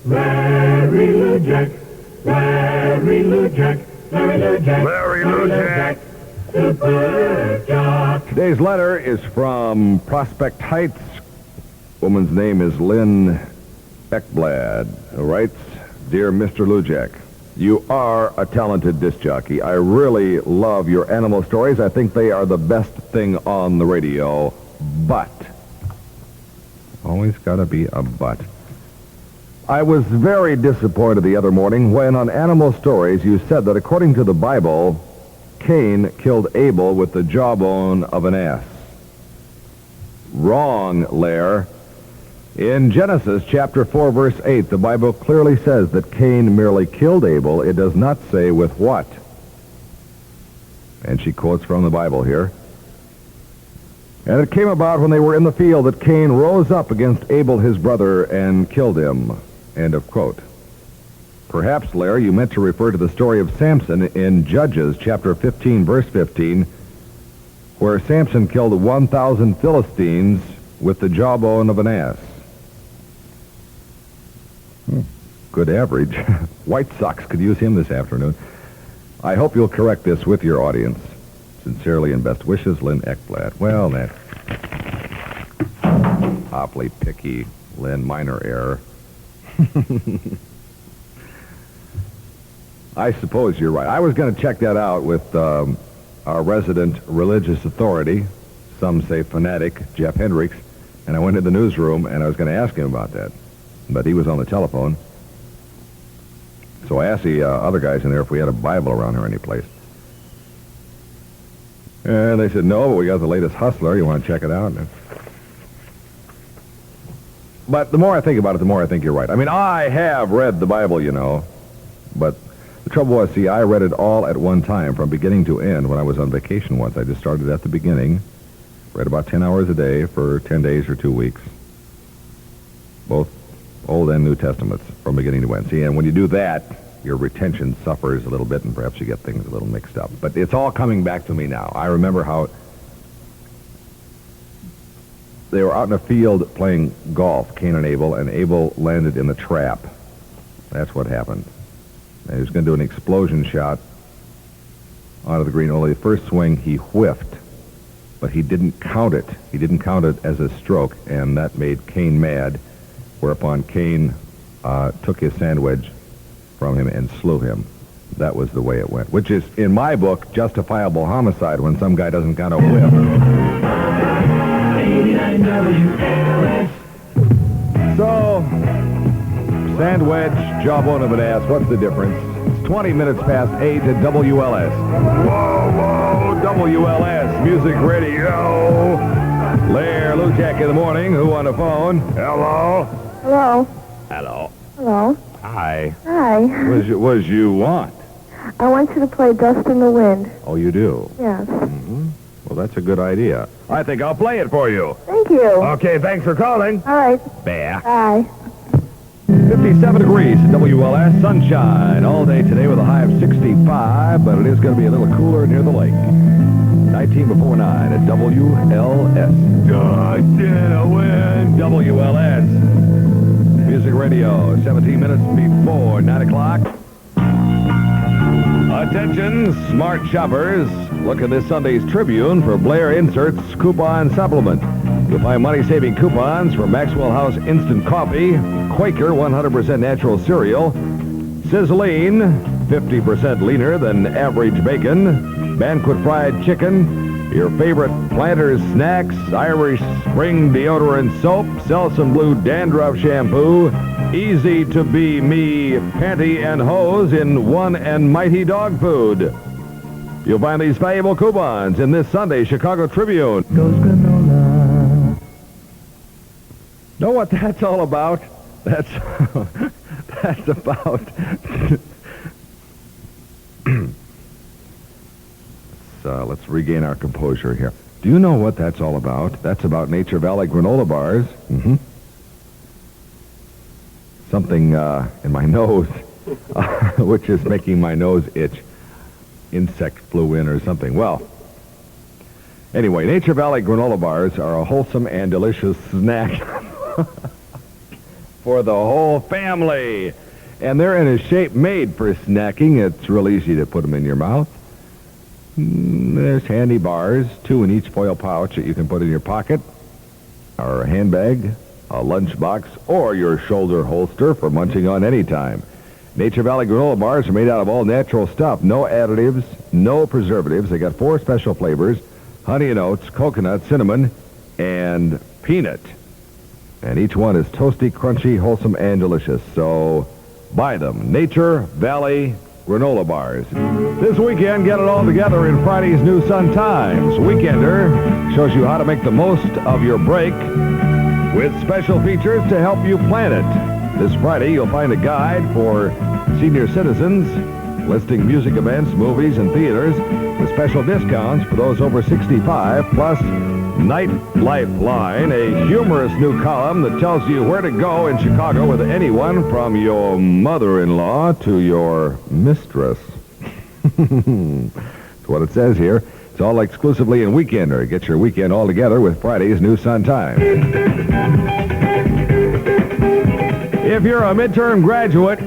Larry Lujack, Larry Lujack, Larry Lujack, Larry Lujack, Super Jock. Today's letter is from Prospect Heights. Woman's name is Lynn Ekblad, who writes, Dear Mr. Lujack, you are a talented disc jockey. I really love your animal stories. I think they are the best thing on the radio. But, always got to be a but. I was very disappointed the other morning when on Animal Stories you said that according to the Bible, Cain killed Abel with the jawbone of an ass. Wrong, Lair. In Genesis chapter 4, verse 8, the Bible clearly says that Cain merely killed Abel. It does not say with what. And she quotes from the Bible here. And it came about when they were in the field that Cain rose up against Abel his brother and killed him. End of quote. Perhaps, Larry, you meant to refer to the story of Samson in Judges chapter 15, verse 15, where Samson killed 1,000 Philistines with the jawbone of an ass. Good average. White Sox could use him this afternoon. I hope you'll correct this with your audience. Sincerely and best wishes, Lynn Ekblad. Well, that awfully picky, Lynn, minor error. I suppose you're right. I was going to check that out with our resident religious authority, some say fanatic, Jeff Hendricks, and I went to the newsroom and I was going to ask him about that. But he was on the telephone. So I asked the other guys in there if we had a Bible around here any place. And they said, no, but we got the latest Hustler. You want to check it out? But the more I think about it, the more I think you're right. I mean, I have read the Bible, you know. But the trouble was, see, I read it all at one time, from beginning to end, when I was on vacation once. I just started at the beginning, read about 10 hours a day for 10 days or 2 weeks. Both Old and New Testaments, from beginning to end. See, and when you do that, your retention suffers a little bit, and perhaps you get things a little mixed up. But it's all coming back to me now. I remember how they were out in a field playing golf, Cain and Abel landed in the trap. That's what happened. And he was going to do an explosion shot onto the green. Only the first swing, he whiffed, but he didn't count it. He didn't count it as a stroke, and that made Cain mad, whereupon Cain took his sand wedge from him and slew him. That was the way it went, which is, in my book, justifiable homicide when some guy doesn't count a whiff. 89 WLS. So, sand wedge, jawbone of an ass, what's the difference? It's 20 minutes past 8 at WLS. Whoa, WLS, Music Radio. Larry Lujack in the morning. Who on the phone? Hello? Hello. Hello. Hello. Hi. Hi. What did you want? I want you to play Dust in the Wind. Oh, you do? Yes. Mm-hmm. Well, that's a good idea. I think I'll play it for you. Thank you. Okay, thanks for calling. All right. Bah. Bye. 57 degrees at WLS. Sunshine all day today with a high of 65, but it is going to be a little cooler near the lake. 19 before 9 at WLS. Dust in the Wind. WLS. Music Radio, 17 minutes before 9 o'clock. Attention, smart shoppers. Look at this Sunday's Tribune for Blair Inserts Coupon Supplement. You'll find money-saving coupons for Maxwell House Instant Coffee, Quaker 100% natural cereal, Sizzling, 50% leaner than average bacon, Banquet fried chicken, your favorite Planters snacks, Irish Spring deodorant soap, Selsun Blue dandruff shampoo, Easy to Be Me panty and hose in one and mighty dog food. You'll find these valuable coupons in this Sunday's Chicago Tribune. Goes granola. Know what that's all about? That's about let's regain our composure here. Do you know what that's all about? That's about Nature Valley granola bars. Mm-hmm. Something in my nose, which is making my nose itch. Insect flew in or something. Well, anyway, Nature Valley granola bars are a wholesome and delicious snack. for the whole family. And they're in a shape made for snacking. It's real easy to put them in your mouth. There's handy bars, 2 in each foil pouch that you can put in your pocket, or a handbag, a lunchbox, or your shoulder holster for munching on any time. Nature Valley granola bars are made out of all natural stuff. No additives, no preservatives. They got 4 special flavors: honey and oats, coconut, cinnamon, and peanut. And each one is toasty, crunchy, wholesome, and delicious. So buy them. Nature Valley granola bars. This weekend, get it all together in Friday's new Sun Times. Weekender shows you how to make the most of your break with special features to help you plan it. This Friday, you'll find a guide for senior citizens listing music events, movies, and theaters with special discounts for those over 65, plus Night Lifeline, a humorous new column that tells you where to go in Chicago with anyone from your mother-in-law to your mistress. That's what it says here. It's all exclusively in Weekender. Get your weekend all together with Friday's new Sun Times. If you're a midterm graduate,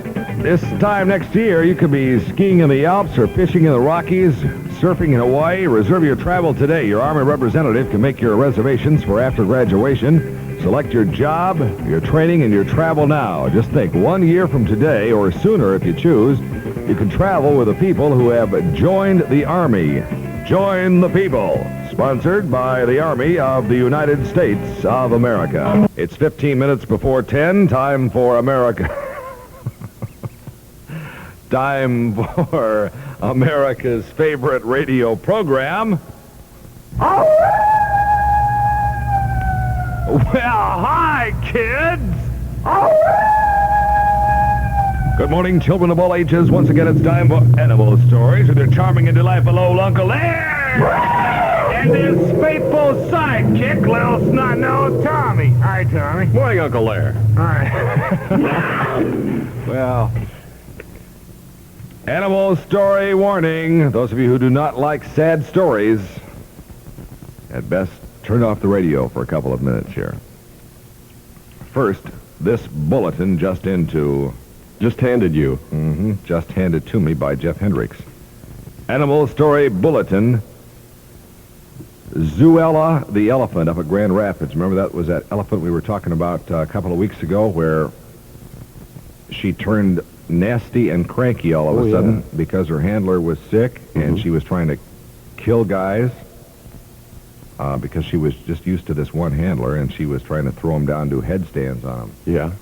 this time next year, you could be skiing in the Alps or fishing in the Rockies, surfing in Hawaii. Reserve your travel today. Your Army representative can make your reservations for after graduation. Select your job, your training, and your travel now. Just think, 1 year from today, or sooner if you choose, you can travel with the people who have joined the Army. Join the people. Sponsored by the Army of the United States of America. It's 15 minutes before 10. Time for America. Time for America's favorite radio program. Well, hi, kids. Good morning, children of all ages. Once again, it's time for Animal Stories with their charming and delightful old Uncle Larry. And his faithful sidekick, little snot-nosed Tommy. Hi, Tommy. Morning, Uncle Larry. All right. Well, Animal Story warning. Those of you who do not like sad stories, at best, turn off the radio for a couple of minutes here. First, this bulletin just handed you. Just handed to me by Jeff Hendricks. Animal Story Bulletin. Zuella the elephant up at Grand Rapids. Remember that was that elephant we were talking about a couple of weeks ago where she turned nasty and cranky all of a sudden because her handler was sick and she was trying to kill guys because she was just used to this one handler and she was trying to throw them down, do headstands on them. Yeah.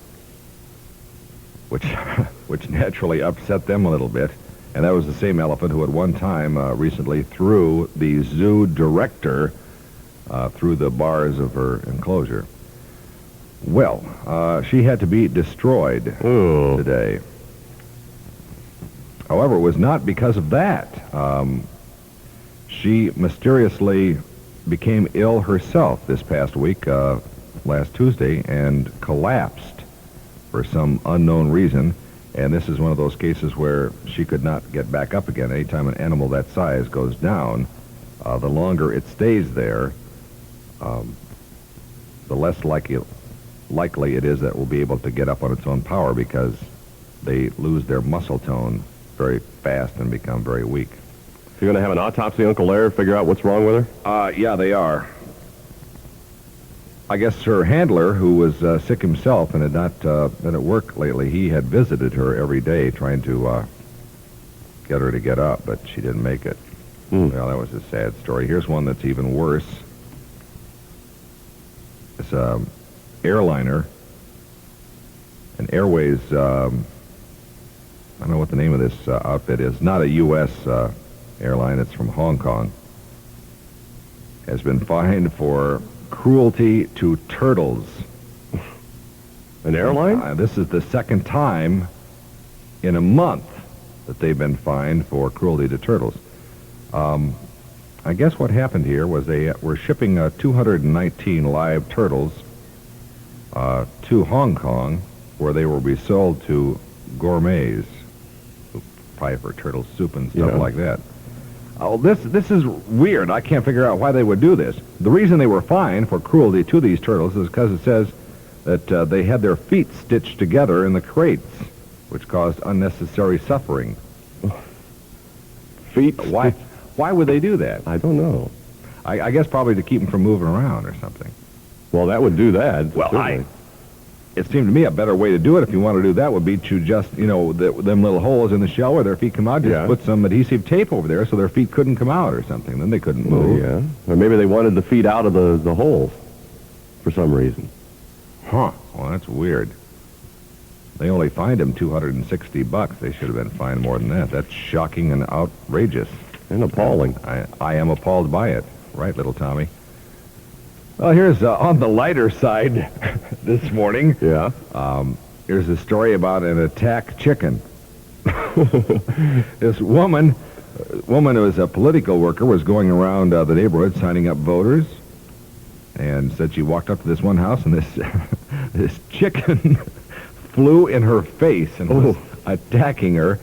Which naturally upset them a little bit. And that was the same elephant who at one time recently threw the zoo director through the bars of her enclosure. Well, she had to be destroyed today. However, it was not because of that. She mysteriously became ill herself this past week, last Tuesday, and collapsed for some unknown reason. And this is one of those cases where she could not get back up again. Anytime an animal that size goes down, the longer it stays there, the less likely it is that it will be able to get up on its own power because they lose their muscle tone very fast and become very weak. You're going to have an autopsy, Uncle Larry, figure out what's wrong with her? Yeah, they are. I guess her handler, who was sick himself and had not been at work lately, he had visited her every day trying to get her to get up, but she didn't make it. Well, that was a sad story. Here's one that's even worse. It's an airliner, an Airways, I don't know what the name of this outfit is, not a U.S. Airline, it's from Hong Kong, has been fined for cruelty to turtles. An airline? This is the second time in a month that they've been fined for cruelty to turtles. I guess what happened here was they were shipping 219 live turtles to Hong Kong, where they will be sold to gourmets who pie for turtle soup and stuff like that. Oh, this is weird. I can't figure out why they would do this. The reason they were fined for cruelty to these turtles is because it says that they had their feet stitched together in the crates, which caused unnecessary suffering. Feet? Why would they do that? I don't know. I guess probably to keep them from moving around or something. Well, that would do that. Well, certainly. It seemed to me a better way to do it if you want to do that would be to just, them little holes in the shell where their feet come out, just put some adhesive tape over there so their feet couldn't come out or something. Then they couldn't move. Yeah. Or maybe they wanted the feet out of the holes for some reason. Huh. Well, that's weird. They only fined him $260. They should have been fined more than that. That's shocking and outrageous. And appalling. I am appalled by it. Right, little Tommy? Well, here's on the lighter side this morning. Yeah. Here's a story about an attack chicken. This woman who was a political worker was going around the neighborhood signing up voters, and said she walked up to this one house and this chicken flew in her face and was attacking her.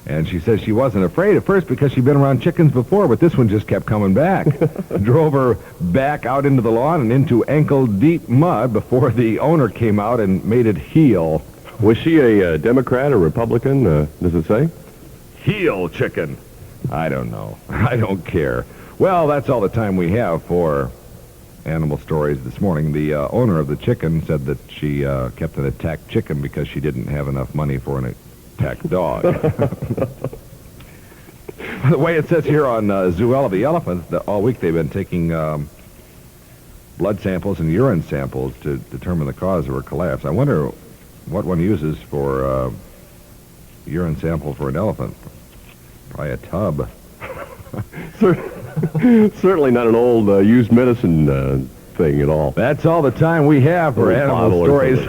And she says she wasn't afraid at first because she'd been around chickens before, but this one just kept coming back. Drove her back out into the lawn and into ankle-deep mud before the owner came out and made it heel. Was she a Democrat or Republican? Does it say? Heel chicken. I don't know. I don't care. Well, that's all the time we have for animal stories this morning. The owner of the chicken said that she kept an attacked chicken because she didn't have enough money for an attacked dog. The way it says here on Zoella the elephant, all week they've been taking blood samples and urine samples to determine the cause of her collapse. I wonder what one uses for urine sample for an elephant. Probably a tub. Certainly not an old used medicine thing at all. That's all the time we have for animal stories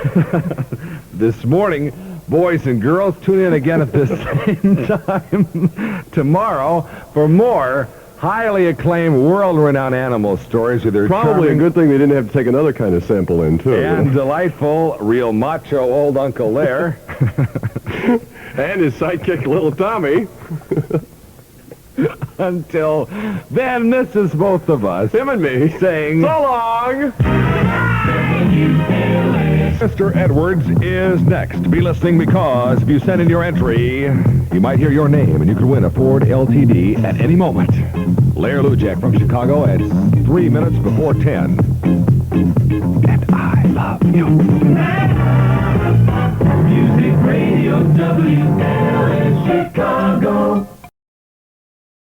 this morning. Boys and girls, tune in again at the same time tomorrow for more highly acclaimed, world-renowned animal stories with their Probably charming a good thing they didn't have to take another kind of sample in, too. and delightful, real macho old Uncle Lair. And his sidekick, little Tommy. Until then, this is both of us. Him and me. Saying, So long! Mr. Edwards is next. Be listening because if you send in your entry, you might hear your name and you could win a Ford LTD at any moment. Larry Lujack from Chicago at 3 minutes before 10. And I love you. Music Radio WLS Chicago.